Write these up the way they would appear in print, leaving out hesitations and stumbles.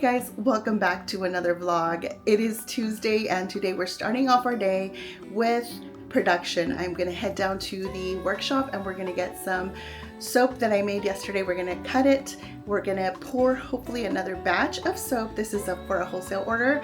guys, welcome back to another vlog. It is Tuesday and today we're starting off our day with production. I'm gonna head down to the workshop and we're gonna get some soap that I made yesterday. We're gonna cut it. We're gonna pour hopefully another batch of soap. This is for a wholesale order.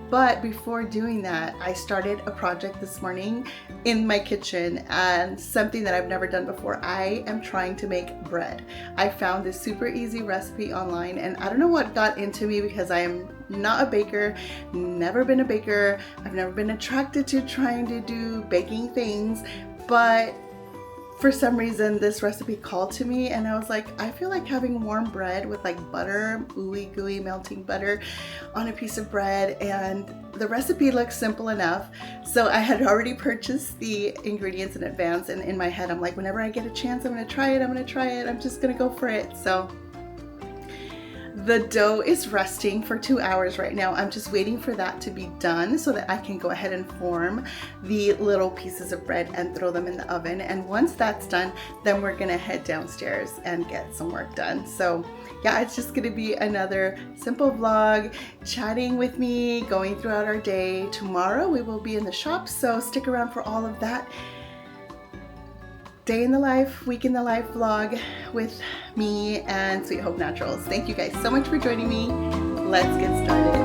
But before doing that, I started a project this morning in my kitchen, and something that I've never done before. I am trying to make bread. I found this super easy recipe online, and I don't know what got into me because I am not a baker, never been a baker. I've never been attracted to trying to do baking things, but for some reason this recipe called to me and I was like, I feel like having warm bread with like butter, ooey gooey melting butter on a piece of bread, and the recipe looks simple enough. So I had already purchased the ingredients in advance, and in my head I'm like, whenever I get a chance, I'm gonna try it, I'm just gonna go for it. So the dough is resting for 2 hours right now. I'm just waiting for that to be done so that I can go ahead and form the little pieces of bread and throw them in the oven. And once that's done, then we're gonna head downstairs and get some work done. So yeah, it's just gonna be another simple vlog, chatting with me, going throughout our day. Tomorrow we will be in the shop, so stick around for all of that. Day in the life, week in the life vlog with me and Sweet Hope Naturals. Thank you guys so much for joining me. Let's get started.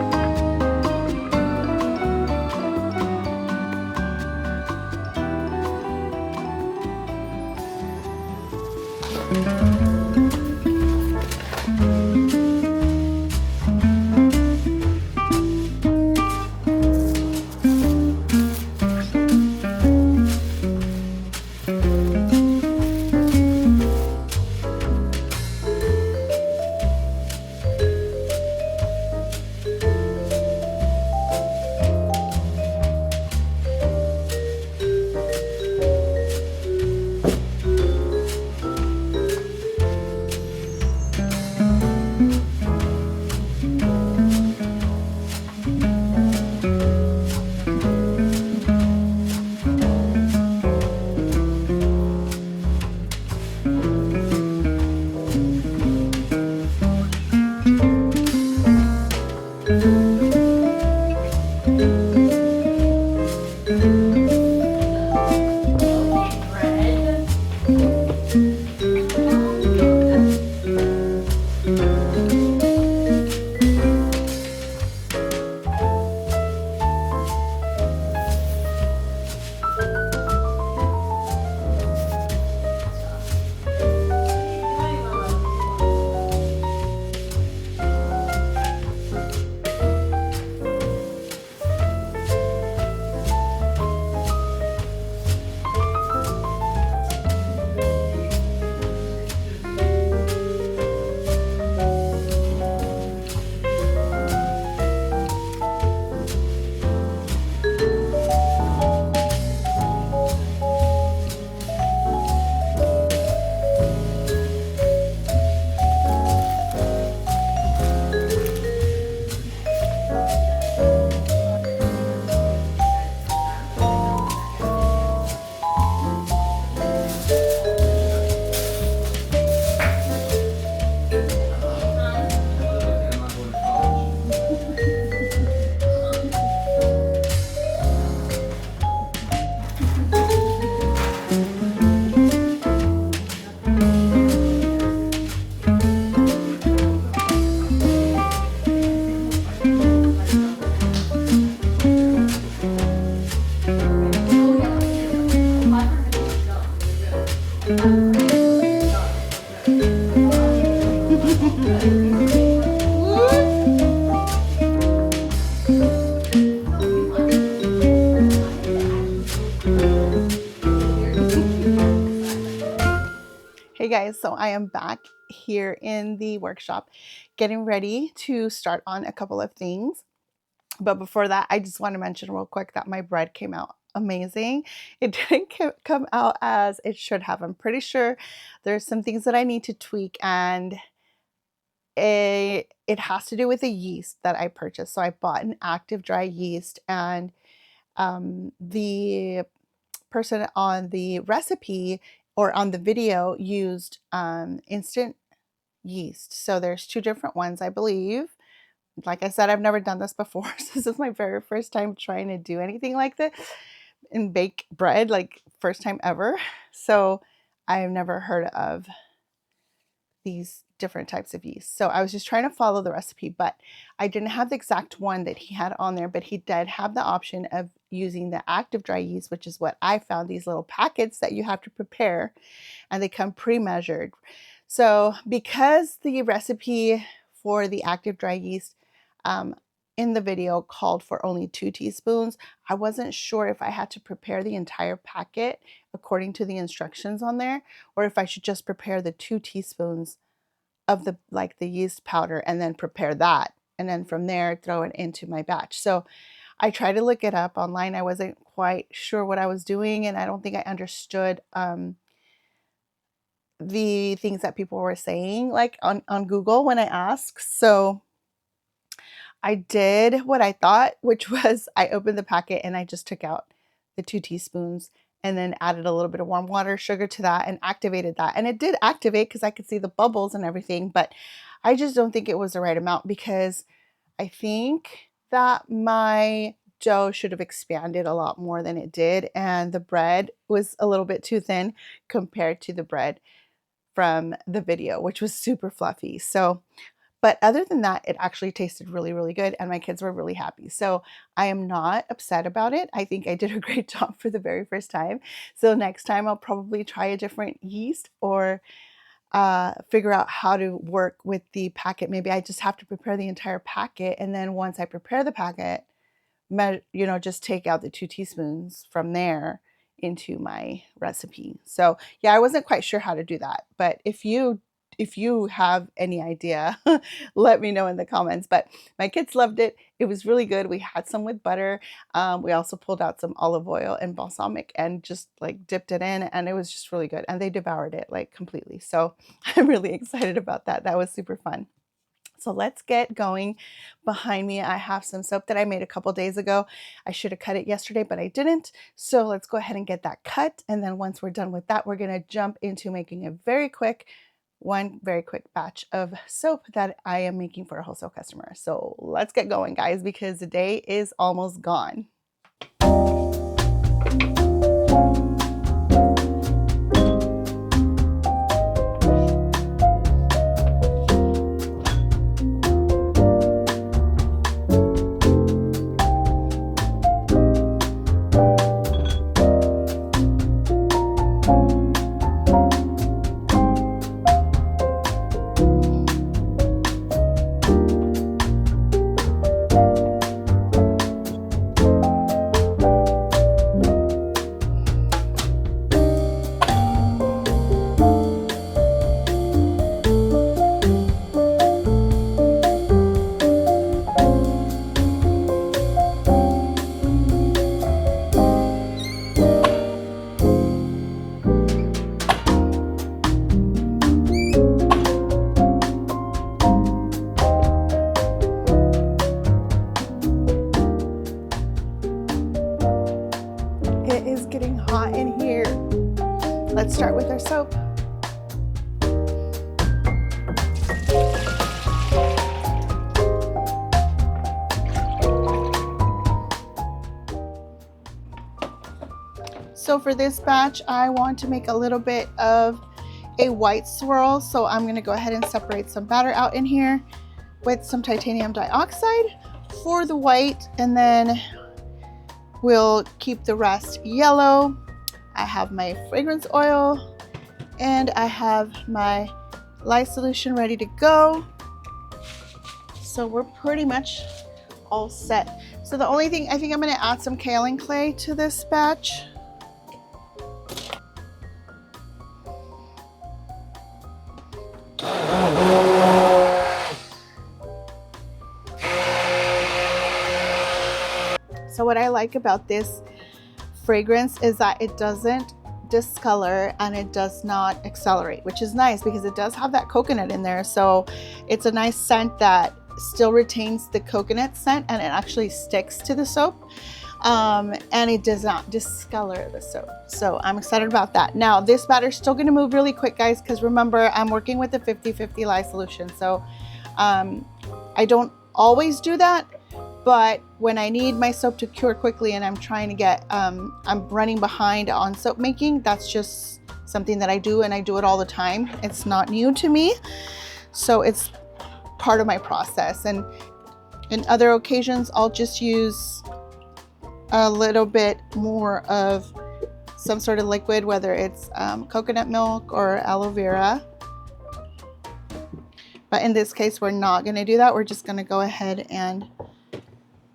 Hey guys, so I am back here in the workshop getting ready to start on a couple of things. But before that, I just want to mention real quick that my bread came out amazing. It didn't come out as it should have. I'm pretty sure there's some things that I need to tweak, and it has to do with the yeast that I purchased. So I bought an active dry yeast, and the person on the recipe or on the video used instant yeast. So there's two different ones, I believe. like I said, I've never done this before. So this is my very first time trying to do anything like this and bake bread, like first time ever. So I've never heard of these different types of yeast. So I was just trying to follow the recipe, but I didn't have the exact one that he had on there, but he did have the option of using the active dry yeast, which is what I found, these little packets that you have to prepare, and they come pre-measured. So because the recipe for the active dry yeast in the video called for only 2 teaspoons, I wasn't sure if I had to prepare the entire packet according to the instructions on there, or if I should just prepare the 2 teaspoons of the yeast powder and then prepare that, and then from there throw it into my batch. So I tried to look it up online. I wasn't quite sure what I was doing, and I don't think I understood the things that people were saying like on Google when I asked. So I did what I thought, which was I opened the packet and I just took out the 2 teaspoons and then added a little bit of warm water, sugar to that, and activated that. And it did activate because I could see the bubbles and everything, but I just don't think it was the right amount, because I think that my dough should have expanded a lot more than it did, and the bread was a little bit too thin compared to the bread from the video, which was super fluffy. So but other than that, it actually tasted really, really good, and my kids were really happy. So I am not upset about it. I think I did a great job for the very first time. So next time I'll probably try a different yeast, or figure out how to work with the packet. Maybe I just have to prepare the entire packet, and then once I prepare the packet, just take out the 2 teaspoons from there into my recipe. So yeah, I wasn't quite sure how to do that, but if you have any idea, let me know in the comments. But my kids loved it. It was really good. We had some with butter. We also pulled out some olive oil and balsamic and just like dipped it in, and it was just really good. And they devoured it like completely. So I'm really excited about that. That was super fun. So let's get going. Behind me, I have some soap that I made a couple days ago. I should have cut it yesterday, but I didn't. So let's go ahead and get that cut. And then once we're done with that, we're going to jump into making a one very quick batch of soap that I am making for a wholesale customer. So let's get going, guys, because the day is almost gone. It is getting hot in here. Let's start with our soap. So for this batch, I want to make a little bit of a white swirl. So I'm going to go ahead and separate some batter out in here with some titanium dioxide for the white, and then we'll keep the rest yellow. I have my fragrance oil and I have my lye solution ready to go. So we're pretty much all set. So the only thing, I think I'm going to add some kaolin clay to this batch. So what I like about this fragrance is that it doesn't discolor and it does not accelerate, which is nice because it does have that coconut in there. So it's a nice scent that still retains the coconut scent, and it actually sticks to the soap. And it does not discolor the soap. So I'm excited about that. Now this batter is still going to move really quick, guys, because remember I'm working with the 50-50 lye solution. So I don't always do that, but when I need my soap to cure quickly and I'm trying to get, I'm running behind on soap making, that's just something that I do, and I do it all the time. It's not new to me, so it's part of my process. And in other occasions, I'll just use a little bit more of some sort of liquid, whether it's coconut milk or aloe vera. But in this case, we're not going to do that. We're just going to go ahead and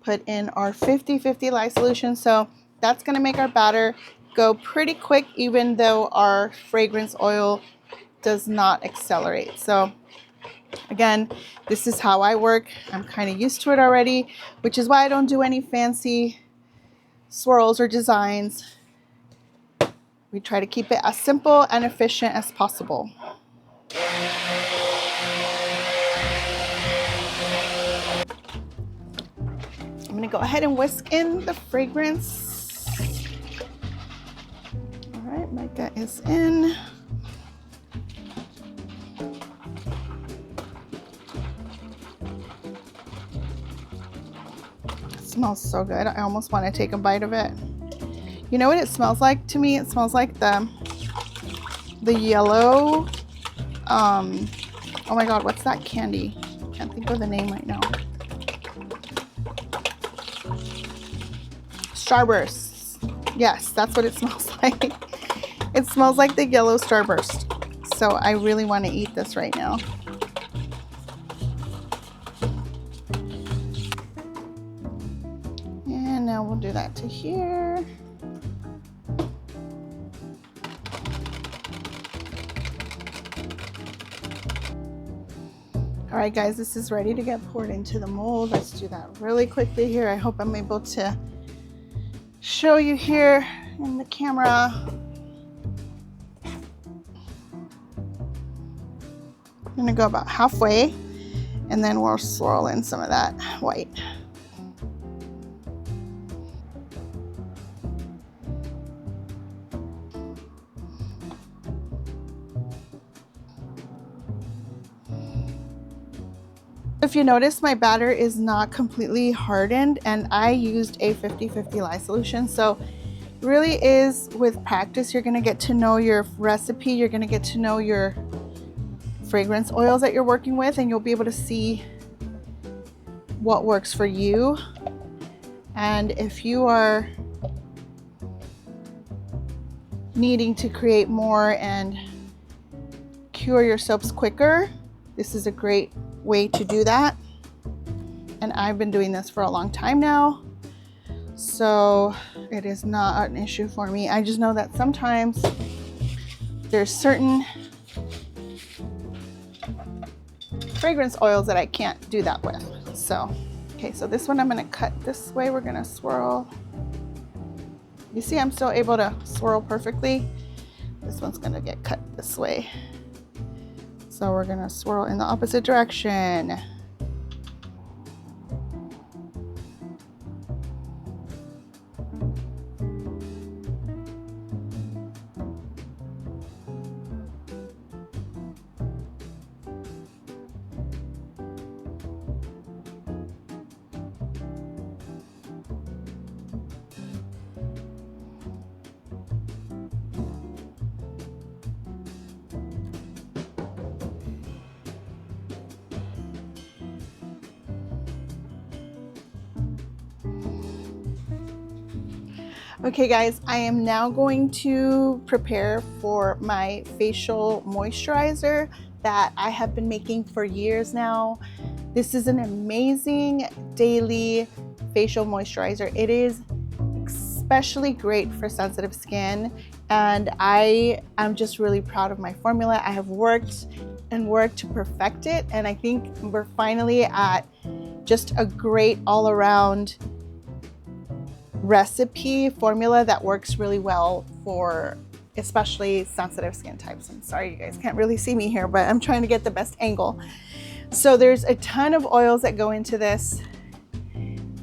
put in our 50/50 lye solution. So that's going to make our batter go pretty quick, even though our fragrance oil does not accelerate. So again, this is how I work. I'm kind of used to it already, which is why I don't do any fancy swirls or designs. We try to keep it as simple and efficient as possible. I'm going to go ahead and whisk in the fragrance. All right, my gut is in. It smells so good. I almost want to take a bite of it. You know what it smells like to me? It smells like the yellow, oh my God, what's that candy? Can't think of the name right now. Starburst. Yes, that's what it smells like. It smells like the yellow Starburst. So I really want to eat this right now. And now we'll do that to here. All right, guys, this is ready to get poured into the mold. Let's do that really quickly here. I hope I'm able to show you here in the camera. I'm gonna go about halfway, and then we'll swirl in some of that white. If you notice, my batter is not completely hardened, and I used a 50/50 lye solution. So it really is with practice, you're gonna get to know your recipe, you're gonna get to know your fragrance oils that you're working with, and you'll be able to see what works for you. And if you are needing to create more and cure your soaps quicker, this is a great way to do that. And I've been doing this for a long time now, so it is not an issue for me. I just know that sometimes there's certain fragrance oils that I can't do that with. So, okay, so this one I'm gonna cut this way. We're gonna swirl. You see, I'm still able to swirl perfectly. This one's gonna get cut this way. So we're gonna swirl in the opposite direction. Okay guys, I am now going to prepare for my facial moisturizer that I have been making for years now. This is an amazing daily facial moisturizer. It is especially great for sensitive skin, and I am just really proud of my formula. I have worked and worked to perfect it, and I think we're finally at just a great all-around recipe formula that works really well for especially sensitive skin types. I'm sorry you guys can't really see me here, but I'm trying to get the best angle. So there's a ton of oils that go into this.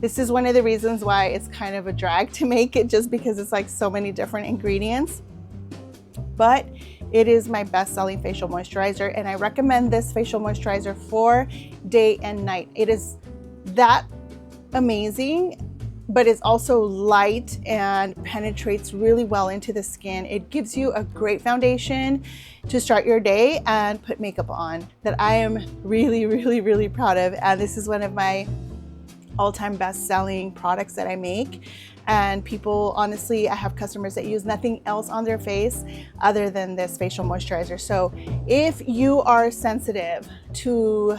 This is one of the reasons why it's kind of a drag to make it, just because it's like so many different ingredients. But it is my best-selling facial moisturizer, and I recommend this facial moisturizer for day and night. It is that amazing, but it's also light and penetrates really well into the skin. It gives you a great foundation to start your day and put makeup on that I am really, really, really proud of. And this is one of my all-time best-selling products that I make. And people, honestly, I have customers that use nothing else on their face other than this facial moisturizer. So if you are sensitive to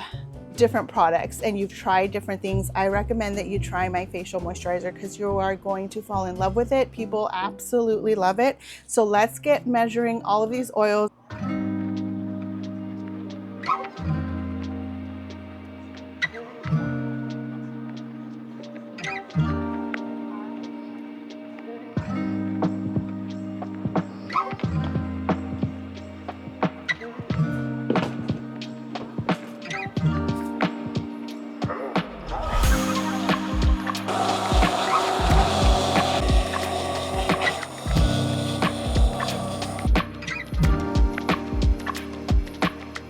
different products and you've tried different things, I recommend that you try my facial moisturizer because you are going to fall in love with it. People absolutely love it. So let's get measuring all of these oils.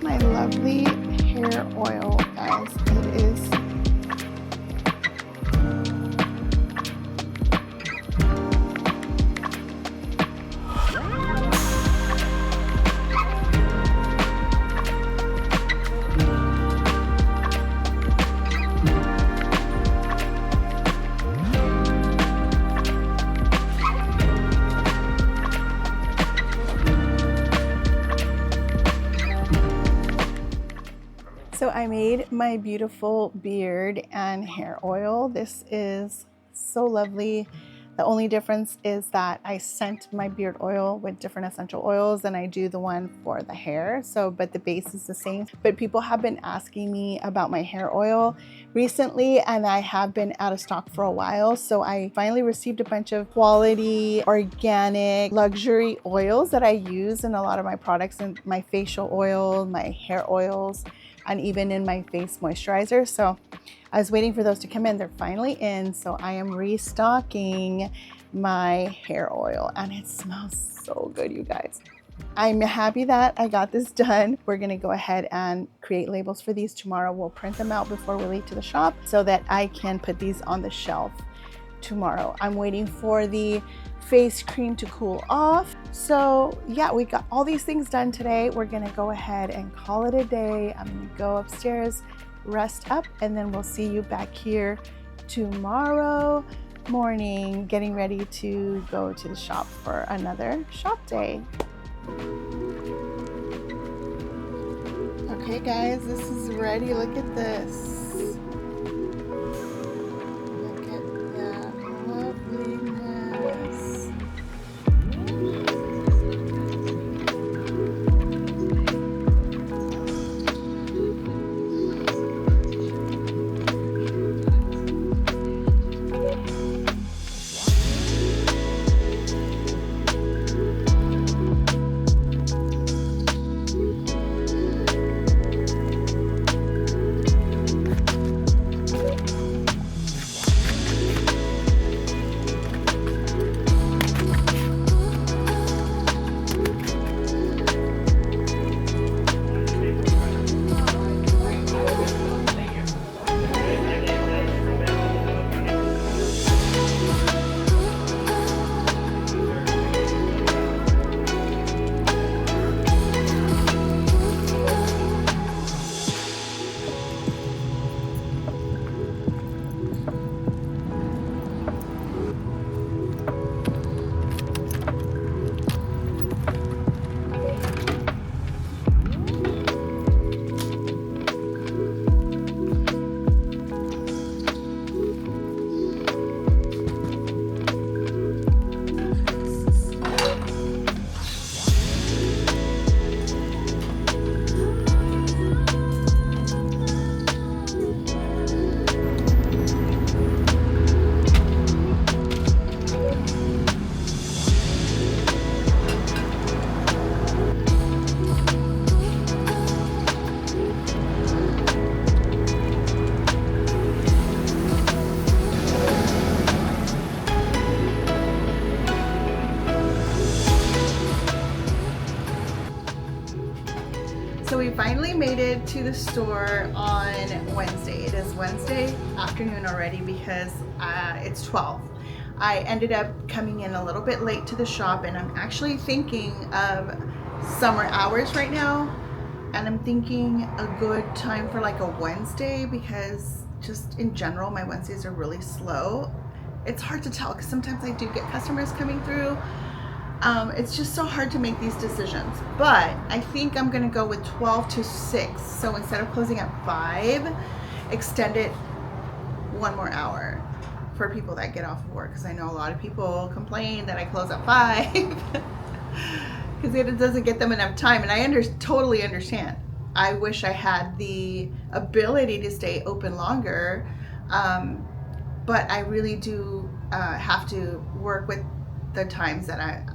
My lovely hair oil as it is. So I made my beautiful beard and hair oil. This is so lovely. The only difference is that I scent my beard oil with different essential oils than I do the one for the hair. So, but the base is the same. But people have been asking me about my hair oil recently, and I have been out of stock for a while. So I finally received a bunch of quality, organic, luxury oils that I use in a lot of my products, and my facial oil, my hair oils, and even in my face moisturizer. So I was waiting for those to come in. They're finally in. So I am restocking my hair oil and it smells so good, you guys. I'm happy that I got this done. We're gonna go ahead and create labels for these tomorrow. We'll print them out before we leave to the shop so that I can put these on the shelf tomorrow. I'm waiting for the face cream to cool off. So yeah, we got all these things done today. We're gonna go ahead and call it a day. I'm gonna go upstairs, rest up, and then we'll see you back here tomorrow morning, getting ready to go to the shop for another shop day. Okay guys, this is ready. Look at this. Look at that loveliness. we finally made it to the store on Wednesday. It is Wednesday afternoon already because it's 12. I ended up coming in a little bit late to the shop, and I'm actually thinking of summer hours right now, and I'm thinking a good time for like a Wednesday, because just in general my Wednesdays are really slow. It's hard to tell because sometimes I do get customers coming through. It's just so hard to make these decisions, but I think I'm gonna go with 12 to 6. So instead of closing at 5, extend it one more hour for people that get off of work, because I know a lot of people complain that I close at 5 because it doesn't get them enough time, and I totally understand. I wish I had the ability to stay open longer, but I really do have to work with the times that I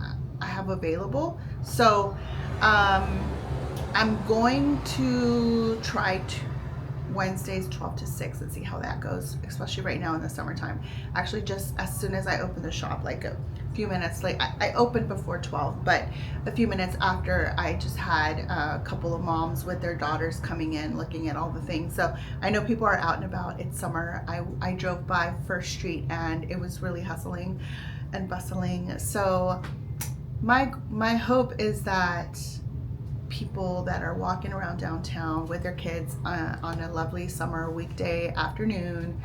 have available. So I'm going to try to Wednesdays 12 to 6 and see how that goes, especially right now in the summertime. Actually, just as soon as I open the shop, like a few minutes late, I opened before 12, but a few minutes after, I just had a couple of moms with their daughters coming in looking at all the things. So I know people are out and about. It's summer. I drove by First Street and it was really hustling and bustling. So my hope is that people that are walking around downtown with their kids on a lovely summer weekday afternoon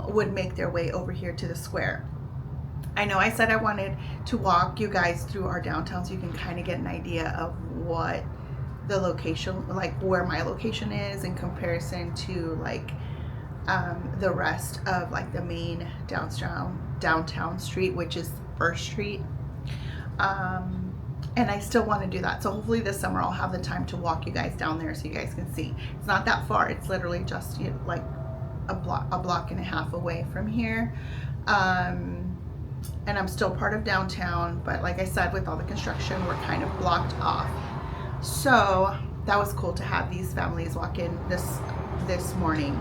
would make their way over here to the square. I know I said I wanted to walk you guys through our downtown so you can kind of get an idea of what the location, like where my location is in comparison to like the rest of like the main downtown street, which is First Street. And I still want to do that. So hopefully this summer I'll have the time to walk you guys down there so you guys can see. It's not that far. It's literally just like a block and a half away from here. And I'm still part of downtown, but like I said, with all the construction, we're kind of blocked off. So that was cool to have these families walk in this morning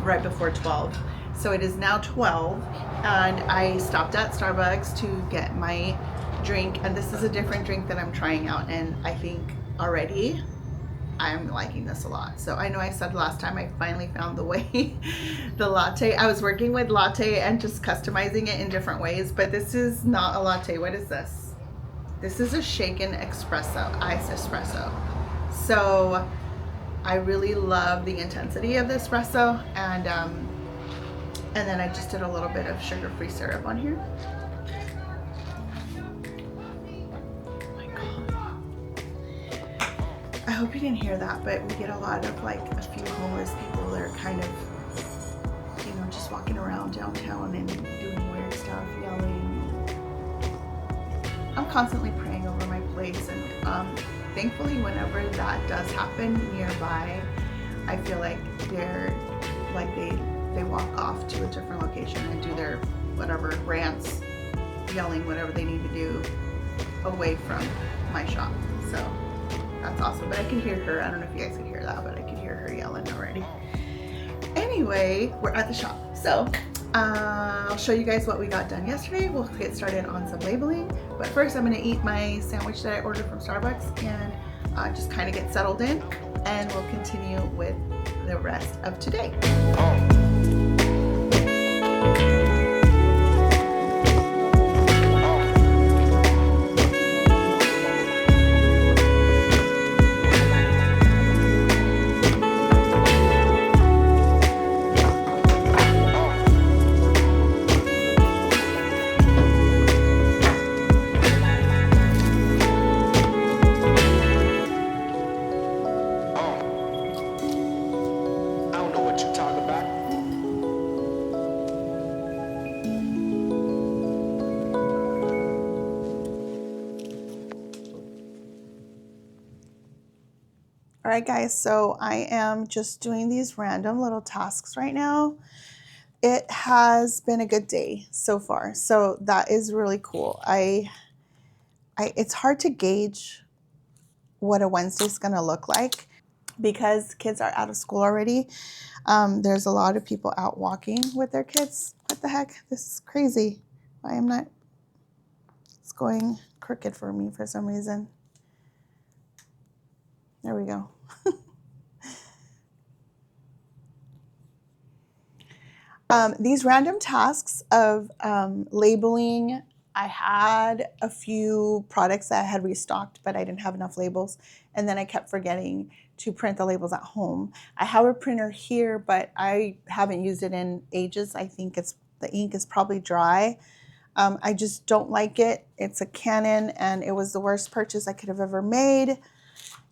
right before 12. So it is now 12, and I stopped at Starbucks to get my drink, and this is a different drink that I'm trying out, and I think already I'm liking this a lot. So I know I said last time I finally found the way the latte. I was working with latte and just customizing it in different ways, but this is not a latte. What is this? This is a shaken espresso, iced espresso. So I really love the intensity of the espresso, and then I just did a little bit of sugar-free syrup on here. I hope you didn't hear that, but we get a lot of like a few homeless people that are kind of, you know, just walking around downtown and doing weird stuff, yelling. I'm constantly praying over my place, and thankfully whenever that does happen nearby, I feel like they're like they walk off to a different location and do their whatever rants, yelling whatever they need to do away from my shop. So that's awesome. But I can hear her. I don't know if you guys can hear that, but I can hear her yelling already. Anyway, we're at the shop. So I'll show you guys what we got done yesterday. We'll get started on some labeling. But first I'm going to eat my sandwich that I ordered from Starbucks and just kind of get settled in. And we'll continue with the rest of today. All right, guys, so I am just doing these random little tasks right now. It has been a good day so far, so that is really cool. It's hard to gauge what a Wednesday's gonna look like because kids are out of school already. There's a lot of people out walking with their kids. What the heck? This is crazy. Why am not? It's going crooked for me for some reason. There we go. These random tasks of labeling, I had a few products that I had restocked, but I didn't have enough labels. And then I kept forgetting to print the labels at home. I have a printer here, but I haven't used it in ages. I think the ink is probably dry. I just don't like it. It's a Canon, and it was the worst purchase I could have ever made.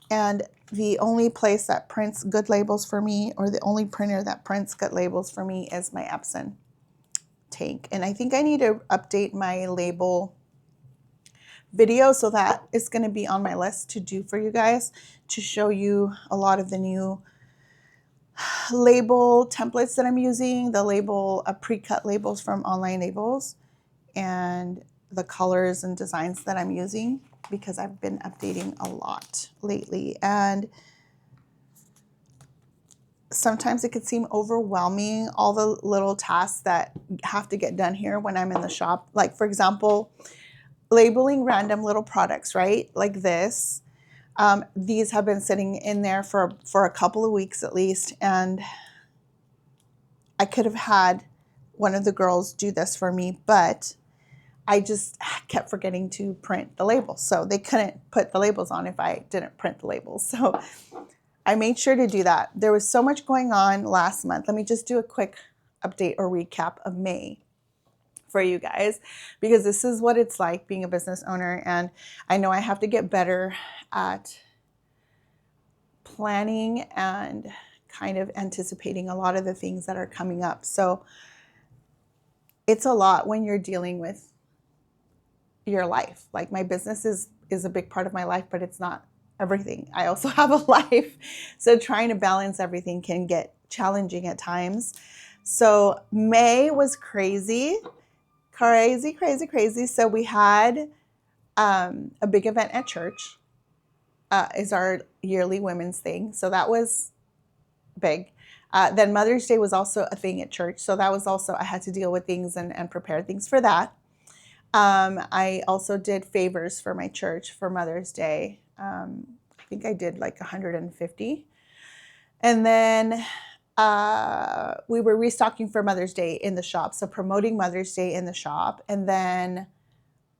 And the only place that prints good labels for me, or the only printer that prints good labels for me, is my Epson tank. And I think I need to update my label video, so that it's going to be on my list to do for you guys, to show you a lot of the new label templates that I'm using, the label pre-cut labels from Online Labels, and the colors and designs that I'm using, because I've been updating a lot lately. And sometimes it could seem overwhelming, all the little tasks that have to get done here when I'm in the shop. Like, for example, labeling random little products, right? Like this. These have been sitting in there for a couple of weeks at least, and I could have had one of the girls do this for me, but I just kept forgetting to print the labels. So they couldn't put the labels on if I didn't print the labels. So I made sure to do that. There was so much going on last month. Let me just do a quick update or recap of May for you guys, because this is what it's like being a business owner. And I know I have to get better at planning and kind of anticipating a lot of the things that are coming up. So it's a lot when you're dealing with your life. Like, my business is a big part of my life, but it's not everything. I also have a life. So trying to balance everything can get challenging at times. So May was crazy. So we had a big event at church. Is our yearly women's thing. So that was big. Then Mother's Day was also a thing at church. So that was also, I had to deal with things and prepare things for that. I also did favors for my church for Mother's Day. I think I did like 150. And then we were restocking for Mother's Day in the shop. So promoting Mother's Day in the shop, and then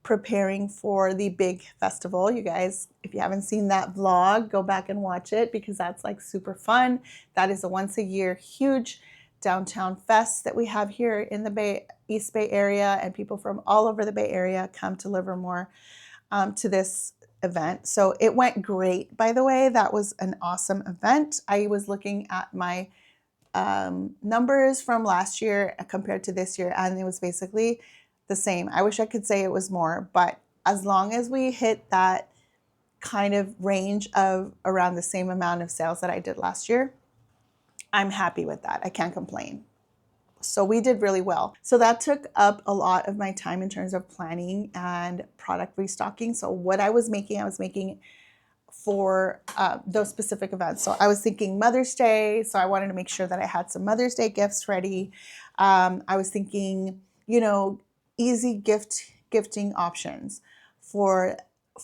preparing for the big festival. You guys, if you haven't seen that vlog, go back and watch it, because that's like super fun. That is a once a year huge downtown fest that we have here in the East Bay area, and people from all over the Bay Area come to Livermore to this event. So it went great, by the way. That was an awesome event. I was looking at my numbers from last year compared to this year, and it was basically the same. I wish I could say it was more, but as long as we hit that kind of range of around the same amount of sales that I did last year, I'm happy with that. I can't complain. So we did really well. So that took up a lot of my time in terms of planning and product restocking. So what I was making for those specific events. So I was thinking Mother's Day. So I wanted to make sure that I had some Mother's Day gifts ready. I was thinking, easy gifting options for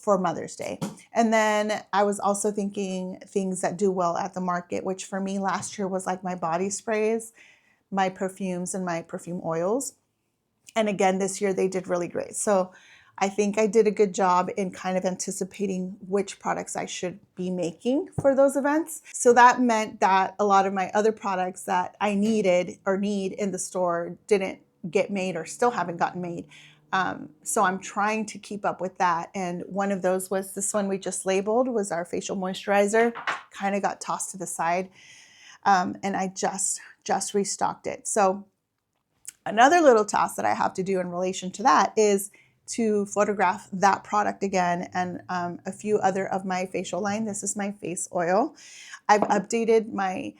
Mother's Day. And then I was also thinking things that do well at the market, which for me last year was like my body sprays, my perfumes, and my perfume oils. And again, this year they did really great. So I think I did a good job in kind of anticipating which products I should be making for those events. So that meant that a lot of my other products that I needed or need in the store didn't get made, or still haven't gotten made. So I'm trying to keep up with that. And one of those was this one we just labeled, was our facial moisturizer. Kind of got tossed to the side. And I just restocked it. So another little task that I have to do in relation to that is to photograph that product again, and a few other of my facial line. This is my face oil. I've updated my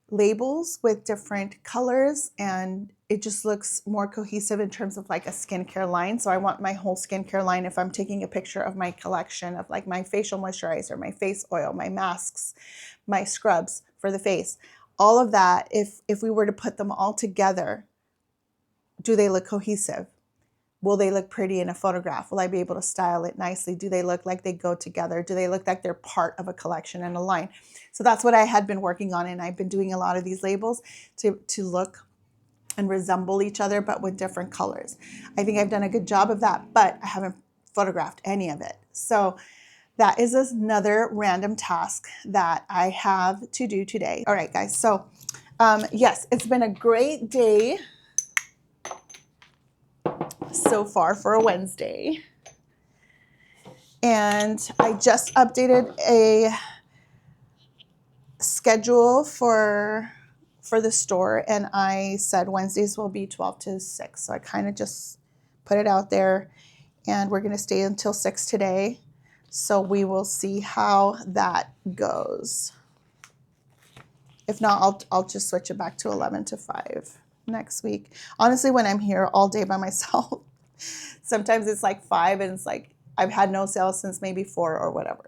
labels with different colors, and it just looks more cohesive in terms of like a skincare line. So I want my whole skincare line, if I'm taking a picture of my collection of like my facial moisturizer, my face oil, my masks, my scrubs for the face, all of that, if we were to put them all together, do they look cohesive? will they look pretty in a photograph? Will I be able to style it nicely? Do they look like they go together? Do they look like they're part of a collection and a line? So that's what I had been working on, and I've been doing a lot of these labels to look and resemble each other, but with different colors. I think I've done a good job of that, but I haven't photographed any of it. So that is another random task that I have to do today. All right, guys. So yes, it's been a great day so far for a Wednesday. And I just updated a schedule for the store, and I said Wednesdays will be 12 to 6. So I kind of just put it out there, and we're going to stay until 6 today. So we will see how that goes. If not, I'll just switch it back to 11 to 5 next week. Honestly, when I'm here all day by myself, sometimes it's like 5 and it's like I've had no sales since maybe 4 or whatever.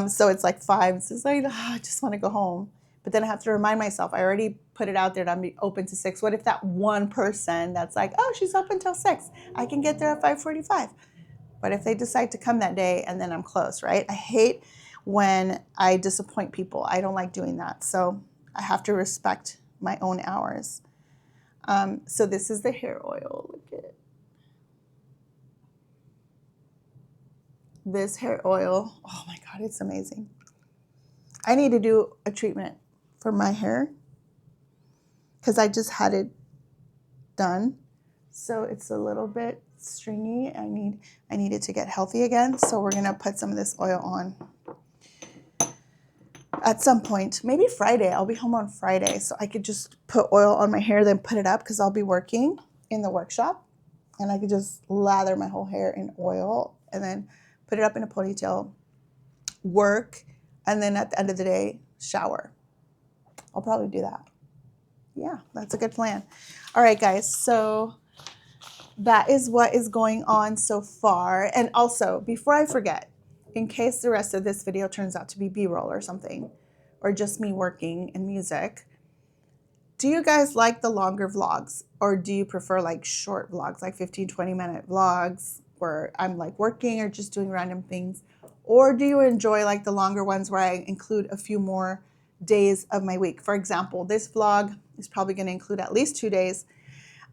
So it's like 5. It's just like, I just want to go home. But then I have to remind myself, I already put it out there that I'm open to 6. What if that one person that's like, oh, she's open till 6. I can get there at 5:45. But if they decide to come that day and then I'm closed, right? I hate when I disappoint people. I don't like doing that. So I have to respect my own hours. So this is the hair oil. Look at it. This hair oil, oh my God, it's amazing. I need to do a treatment for my hair because I just had it done. So it's a little bit stringy. I need it to get healthy again. So we're gonna put some of this oil on at some point, maybe Friday. I'll be home on Friday, so I could just put oil on my hair, then put it up because I'll be working in the workshop, and I could just lather my whole hair in oil and then put it up in a ponytail, work, and then at the end of the day, shower. I'll probably do that. Yeah, that's a good plan. All right, guys, so that is what is going on so far. And also, before I forget, in case the rest of this video turns out to be B-roll or something, or just me working and music, do you guys like the longer vlogs, or do you prefer like short vlogs, like 15-20 minute vlogs where I'm like working or just doing random things? Or do you enjoy like the longer ones where I include a few more days of my week? For example, this vlog is probably going to include at least 2 days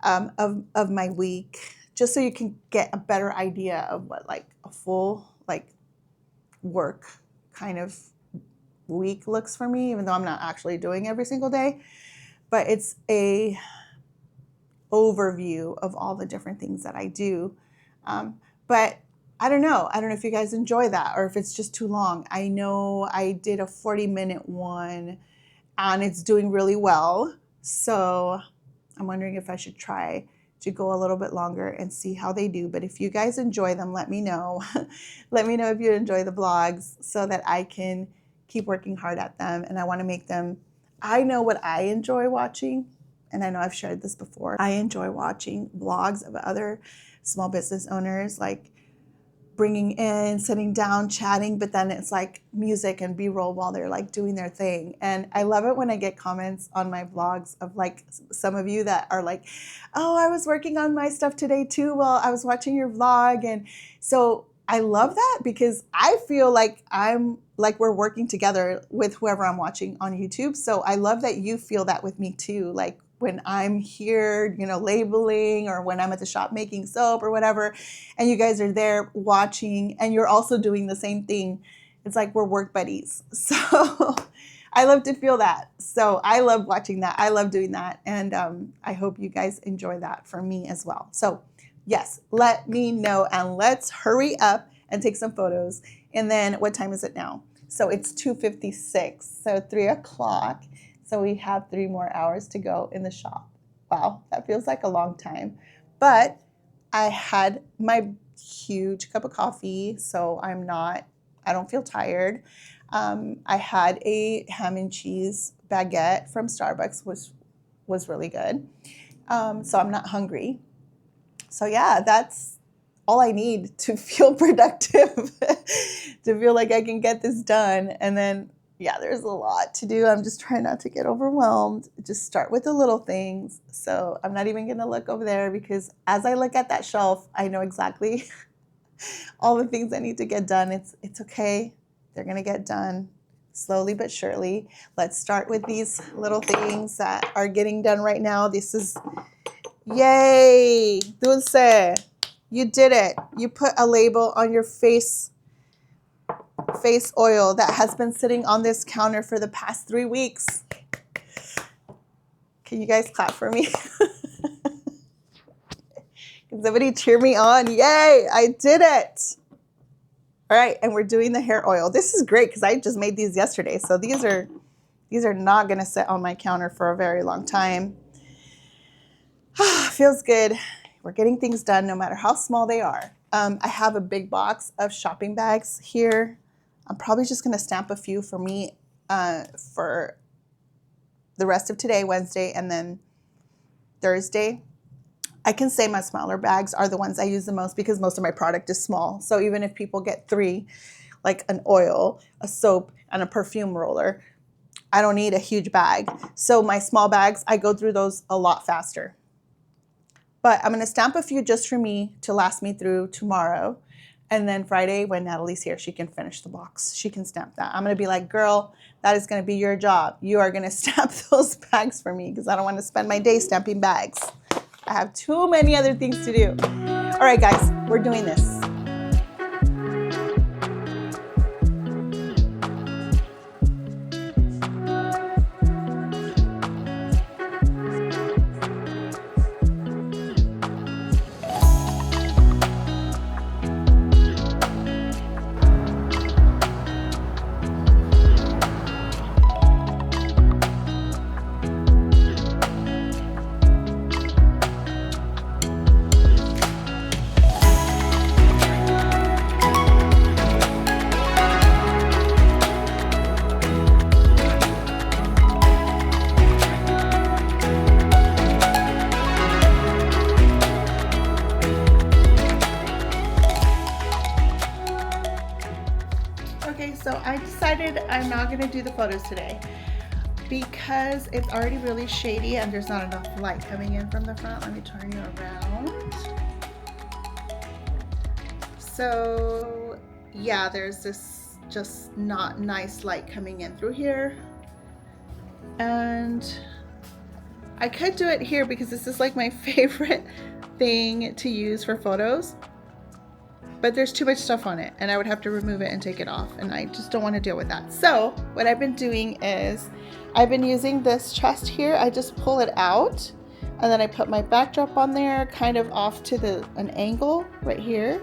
of my week, just so you can get a better idea of what like a full like work kind of week looks for me, even though I'm not actually doing every single day. But it's a overview of all the different things that I do. But I don't know if you guys enjoy that or if it's just too long. I know I did a 40-minute one and it's doing really well. So I'm wondering if I should try to go a little bit longer and see how they do. But if you guys enjoy them, let me know. Let me know if you enjoy the vlogs so that I can keep working hard at them. And I want to make them, I know what I enjoy watching. And I know I've shared this before. I enjoy watching vlogs of other small business owners, like bringing in, sitting down, chatting, but then it's like music and B-roll while they're like doing their thing. And I love it when I get comments on my vlogs of like some of you that are like, oh, I was working on my stuff today too while I was watching your vlog. And so I love that because I feel like we're working together with whoever I'm watching on YouTube. So I love that you feel that with me too. Like when I'm here, labeling, or when I'm at the shop making soap or whatever, and you guys are there watching and you're also doing the same thing. It's like we're work buddies. So I love to feel that. So I love watching that. I love doing that. And I hope you guys enjoy that for me as well. So yes, let me know and let's hurry up and take some photos. And then what time is it now? So it's 2:56, so 3 o'clock. So we have 3 more hours to go in the shop. Wow, that feels like a long time. But I had my huge cup of coffee, so I don't feel tired. I had a ham and cheese baguette from Starbucks, which was really good. So I'm not hungry. So yeah, that's all I need to feel productive, to feel like I can get this done. And then yeah, there's a lot to do. I'm just trying not to get overwhelmed. Just start with the little things. So I'm not even gonna look over there because as I look at that shelf, I know exactly all the things I need to get done. It's okay. They're gonna get done slowly but surely. Let's start with these little things that are getting done right now. This is, yay, Dulce, you did it. You put a label on your face oil that has been sitting on this counter for the past 3 weeks. Can you guys clap for me? Can somebody cheer me on? Yay, I did it. All right, and we're doing the hair oil. This is great because I just made these yesterday. So these are not gonna sit on my counter for a very long time. Feels good. We're getting things done no matter how small they are. I have a big box of shopping bags here. I'm probably just gonna stamp a few for me for the rest of today, Wednesday, and then Thursday. I can say my smaller bags are the ones I use the most because most of my product is small. So even if people get 3, like an oil, a soap, and a perfume roller, I don't need a huge bag. So my small bags, I go through those a lot faster. But I'm gonna stamp a few just for me to last me through tomorrow. And then Friday, when Natalie's here, she can finish the box. She can stamp that. I'm gonna be like, girl, that is gonna be your job. You are gonna stamp those bags for me because I don't wanna spend my day stamping bags. I have too many other things to do. All right, guys, we're doing this. Okay, so I decided I'm not gonna do the photos today because it's already really shady and there's not enough light coming in from the front. Let me turn you around. So yeah, there's this just not nice light coming in through here. And I could do it here because this is like my favorite thing to use for photos. But there's too much stuff on it and I would have to remove it and take it off and I just don't want to deal with that. So what I've been doing is I've been using this chest here. I just pull it out and then I put my backdrop on there kind of off to an angle right here.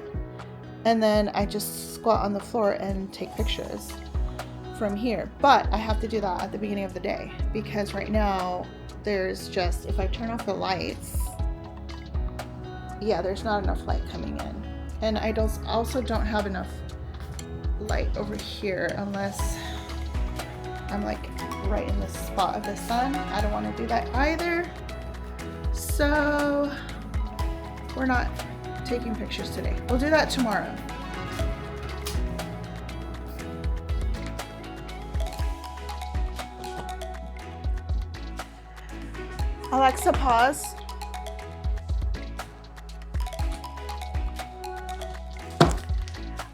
And then I just squat on the floor and take pictures from here. But I have to do that at the beginning of the day because right now there's just, if I turn off the lights, yeah, there's not enough light coming in. And I also don't have enough light over here unless I'm like right in the spot of the sun. I don't want to do that either. So we're not taking pictures today. We'll do that tomorrow. Alexa, pause.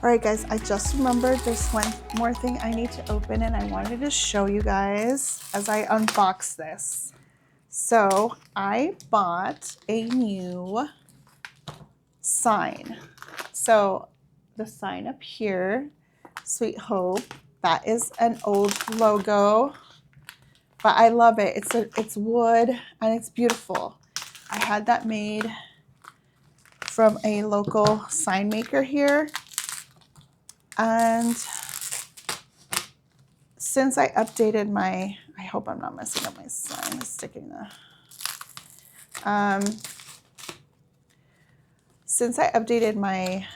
All right, guys, I just remembered there's one more thing I need to open and I wanted to show you guys as I unbox this. So I bought a new sign. So the sign up here, Sweet Hope, that is an old logo, but I love it. It's wood and it's beautiful. I had that made from a local sign maker here. And since I updated my, I hope I'm not messing up my sign, sticking the, since I updated my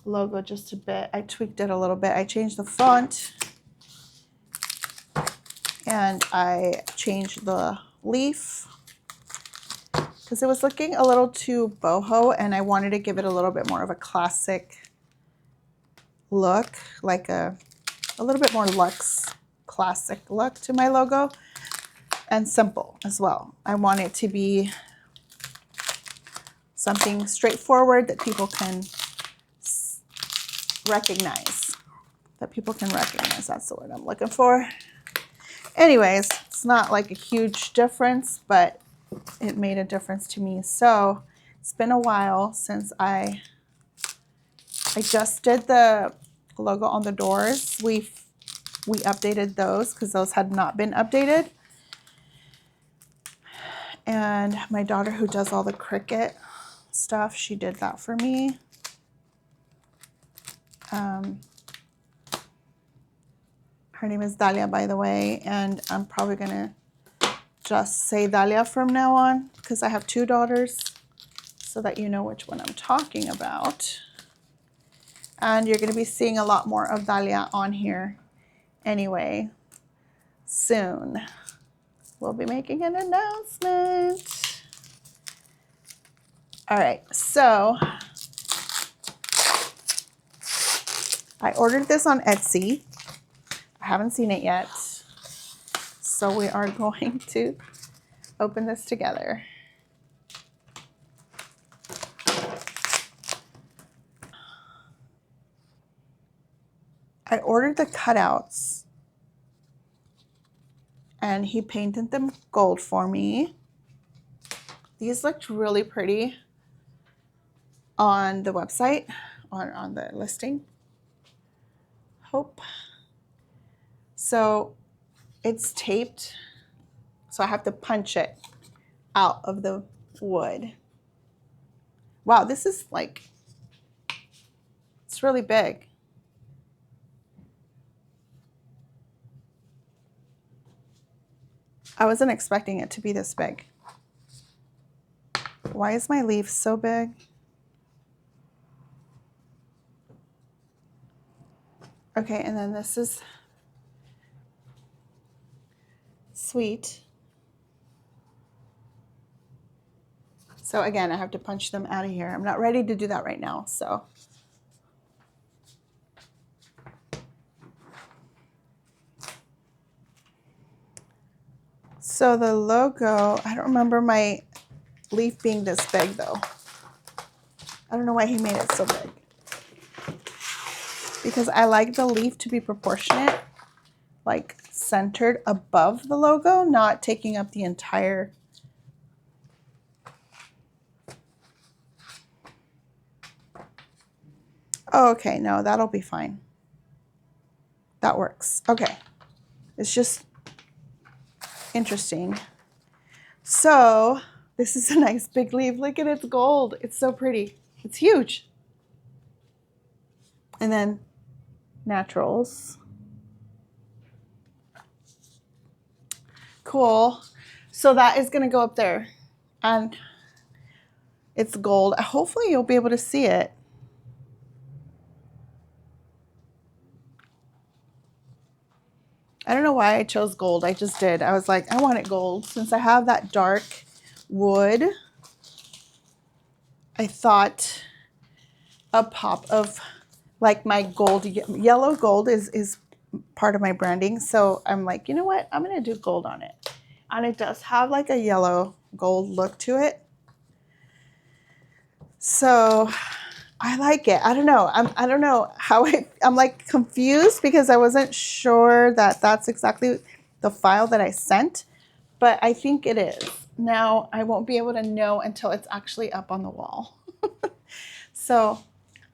logo just a bit, I tweaked it a little bit. I changed the font and I changed the leaf because it was looking a little too boho and I wanted to give it a little bit more of a classic look, like a little bit more luxe classic look to my logo and simple as well. I want it to be something straightforward that people can recognize. That's the word I'm looking for. Anyways, it's not like a huge difference, but it made a difference to me. So it's been a while since I just did the logo on the doors. We updated those because those had not been updated. And my daughter, who does all the Cricut stuff, she did that for me. Her name is Dalia, by the way, and I'm probably gonna just say Dalia from now on because I have 2 daughters, so that you know which one I'm talking about. And you're gonna be seeing a lot more of Dalia on here anyway soon. We'll be making an announcement. All right, so I ordered this on Etsy. I haven't seen it yet. So we are going to open this together. I ordered the cutouts and he painted them gold for me. These looked really pretty on the website, on the listing. Hope. So it's taped, so I have to punch it out of the wood. Wow, this is like, it's really big. I wasn't expecting it to be this big. Why is my leaf so big? Okay, and then this is sweet. So again, I have to punch them out of here. I'm not ready to do that right now, so. So the logo, I don't remember my leaf being this big though. I don't know why he made it so big. Because I like the leaf to be proportionate, like centered above the logo, not taking up the entire. Oh, okay, no, that'll be fine. That works. Okay. It's just interesting. So this is a nice big leaf. Look at it, it's gold. It's so pretty. It's huge. And then naturals. Cool. So that is going to go up there. And it's gold. Hopefully you'll be able to see it. I don't know why I chose gold. I just did. I was like, I want it gold. Since I have that dark wood, I thought a pop of like my gold, yellow gold is part of my branding. So I'm like, you know what? I'm going to do gold on it. And it does have like a yellow gold look to it. So I like it. I don't know. I don't know how I'm like confused because I wasn't sure that that's exactly the file that I sent, but I think it is. Now I won't be able to know until it's actually up on the wall. So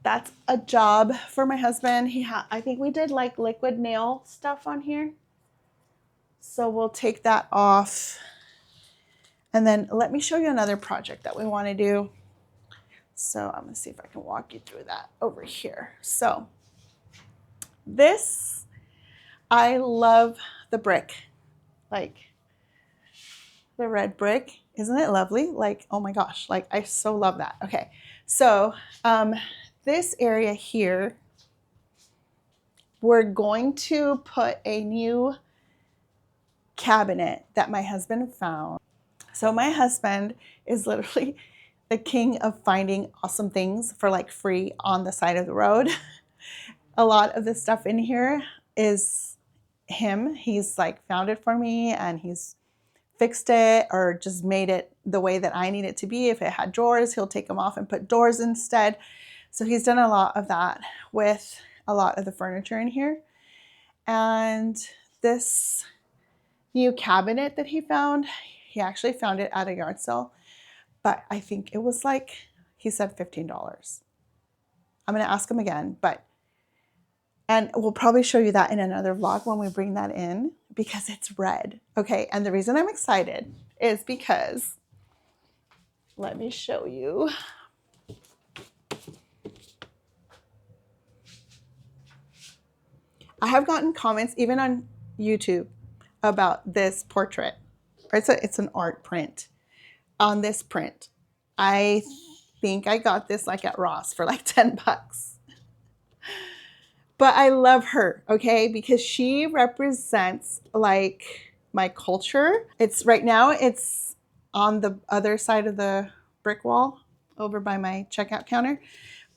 that's a job for my husband. I think we did like liquid nail stuff on here. So we'll take that off. And then let me show you another project that we want to do. So I'm gonna see if I can walk you through that over here. So this, I love the brick, like the red brick. Isn't it lovely? Like, oh my gosh, like I so love that. Okay, so this area here, we're going to put a new cabinet that my husband found. So my husband is literally the king of finding awesome things for like free on the side of the road. A lot of the stuff in here is him. He's like found it for me, and he's fixed it or just made it the way that I need it to be. If it had drawers, he'll take them off and put doors instead. So he's done a lot of that with a lot of the furniture in here. And this new cabinet that he found, he actually found it at a yard sale, but I think it was like, he said $15. I'm gonna ask him again, and we'll probably show you that in another vlog when we bring that in, because it's red. Okay, and the reason I'm excited is because, let me show you. I have gotten comments even on YouTube about this portrait. It's an art print on this print. I think I got this like at Ross for like 10 bucks. But I love her, okay? Because she represents like my culture. It's right now, it's on the other side of the brick wall over by my checkout counter.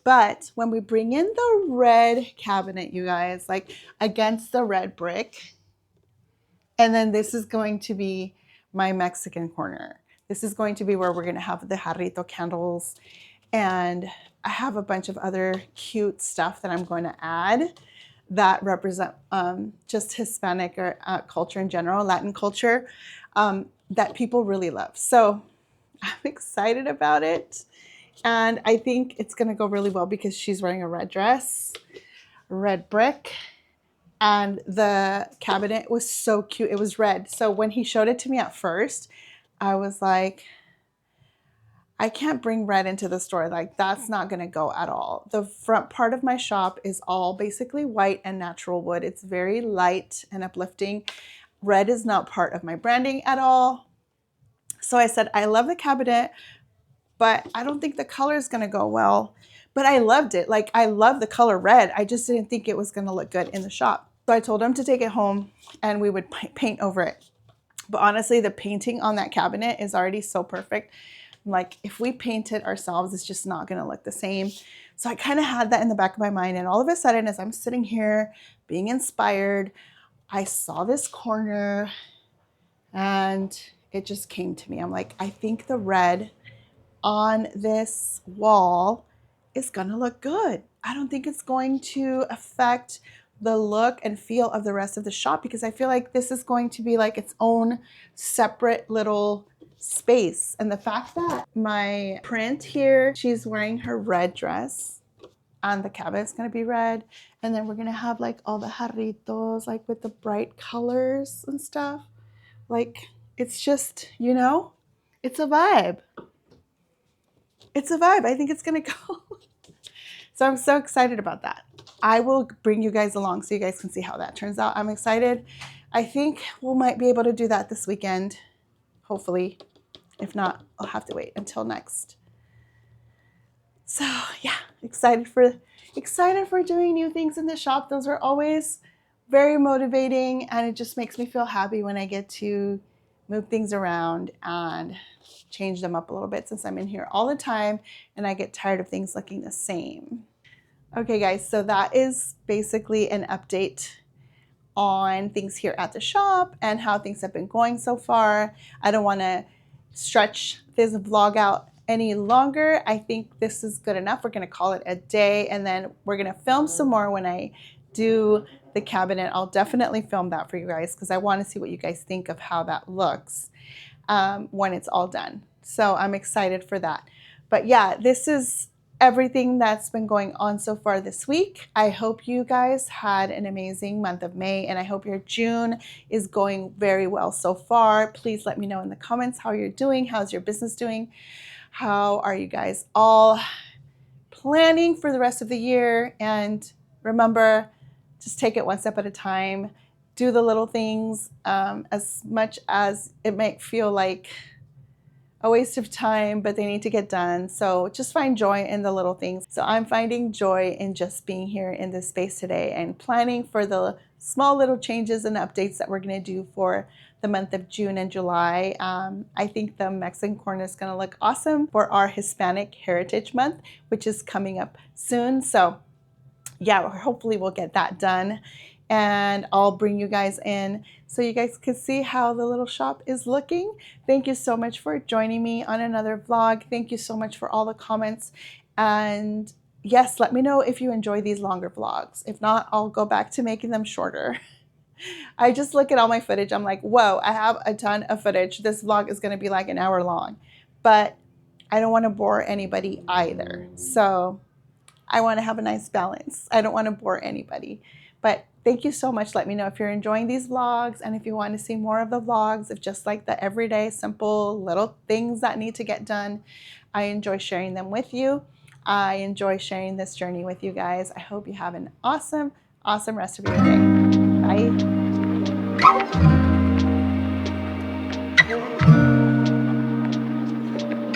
But when we bring in the red cabinet, you guys, like against the red brick, and then this is going to be my Mexican corner. This is going to be where we're going to have the jarrito candles, and I have a bunch of other cute stuff that I'm going to add that represent just Hispanic or culture in general, Latin culture, that people really love. So I'm excited about it. And I think it's going to go really well because she's wearing a red dress, red brick, and the cabinet was so cute. It was red. So when he showed it to me at first, I was like, I can't bring red into the store. Like, that's not going to go at all. The front part of my shop is all basically white and natural wood. It's very light and uplifting. Red is not part of my branding at all. So I said, I love the cabinet, but I don't think the color is going to go well. But I loved it. Like, I love the color red. I just didn't think it was going to look good in the shop. So I told him to take it home and we would paint over it. But honestly, the painting on that cabinet is already so perfect. Like, if we paint it ourselves, it's just not going to look the same. So I kind of had that in the back of my mind. And all of a sudden, as I'm sitting here being inspired, I saw this corner and it just came to me. I'm like, I think the red on this wall is going to look good. I don't think it's going to affect the look and feel of the rest of the shop, because I feel like this is going to be like its own separate little space. And the fact that my print here, she's wearing her red dress and the cabinet's gonna be red, and then we're gonna have like all the jarritos like with the bright colors and stuff. Like, it's just, you know, it's a vibe. It's a vibe. I think it's gonna go. So I'm so excited about that. I will bring you guys along so you guys can see how that turns out. I'm excited. I think we might be able to do that this weekend, hopefully. If not, I'll have to wait until next. So yeah, excited for doing new things in the shop. Those are always very motivating, and it just makes me feel happy when I get to move things around and change them up a little bit, since I'm in here all the time and I get tired of things looking the same. Okay guys, so that is basically an update on things here at the shop and how things have been going so far. I don't want to stretch this vlog out any longer. I think this is good enough. We're going to call it a day, and then we're going to film some more when I do the cabinet. I'll definitely film that for you guys because I want to see what you guys think of how that looks when it's all done. So I'm excited for that. But yeah, this is everything that's been going on so far this week. I hope you guys had an amazing month of May, and I hope your June is going very well so far. Please let me know in the comments how you're doing. How's your business doing? How are you guys all planning for the rest of the year? And remember, just take it one step at a time. Do the little things, as much as it might feel like a waste of time, but they need to get done. So just find joy in the little things. So I'm finding joy in just being here in this space today and planning for the small little changes and updates that we're going to do for the month of June and July. I think the Mexican corner is going to look awesome for our Hispanic Heritage Month, which is coming up soon. So yeah, hopefully we'll get that done. and I'll bring you guys in so you guys can see how the little shop is looking. Thank you so much for joining me on another vlog. Thank you so much for all the comments, and yes, let me know if you enjoy these longer vlogs. If not, I'll go back to making them shorter. I just look at all my footage, I'm like, whoa, I have a ton of footage. This vlog is going to be like an hour long, but I don't want to bore anybody either. So I want to have a nice balance. I don't want to bore anybody. But thank you so much. Let me know if you're enjoying these vlogs, and if you want to see more of the vlogs of just like the everyday simple little things that need to get done. I enjoy sharing them with you. I enjoy sharing this journey with you guys. I hope you have an awesome, awesome rest of your day. Bye.